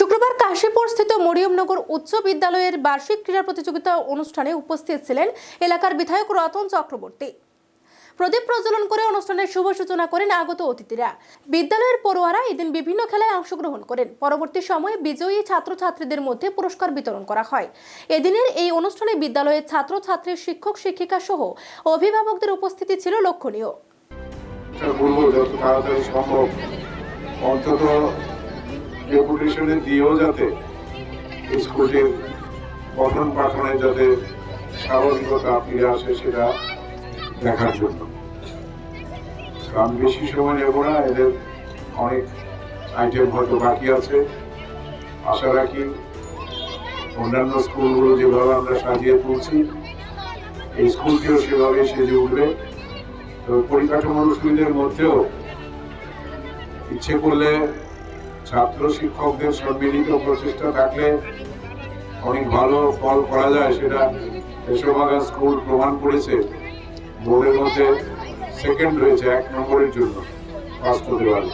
শুক্রবার কাশীপুর স্থিত মরিয়মনগর উচ্চ বিদ্যালয়ের বার্ষিক ক্রীড়া প্রতিযোগিতা অনুষ্ঠানে উপস্থিত ছিলেন এলাকার বিধায়ক রতন চক্রবর্তী। প্রদীপ প্রজ্বলন করে অনুষ্ঠানের শুভ সূচনা করেন আগত অতিথিরা। বিদ্যালয়ের পড়ুয়ারা এদিন বিভিন্ন খেলায় অংশগ্রহণ করেন। পরবর্তী সময়ে বিজয়ী ছাত্রছাত্রীদের মধ্যে পুরস্কার বিতরণ করা হয়। এদিনের এই অনুষ্ঠানে বিদ্যালয়ের ছাত্রছাত্রী, শিক্ষক শিক্ষিকা সহ অভিভাবকদের উপস্থিতি ছিল লক্ষণীয়। রেপুটেশনে দিয়েও যাতে স্কুলটির পঠন পাঠনে যাতে স্বাভাবিকতা ফিরে আসে সেটা দেখার জন্য আমি বেশি সময় নেব না। এদের অনেক আইটেম হয়তো বাকি আছে। আশা রাখি অন্যান্য স্কুলগুলো যেভাবে আমরা সাজিয়ে তুলছি এই স্কুলটিও সেভাবে সেজে উঠবে। তো পরিকাঠামোর অসুবিধার মধ্যেও ইচ্ছে করলে ছাত্র শিক্ষকদের সম্মিলিত প্রচেষ্টা থাকলে অনেক ভালো ফল করা যায়। সেটা এসবাগান স্কুল প্রমাণ করেছে। বোর্ডের মধ্যে সেকেন্ড হয়েছে, 1 নম্বরের জন্য ফার্স্ট হতে পারে।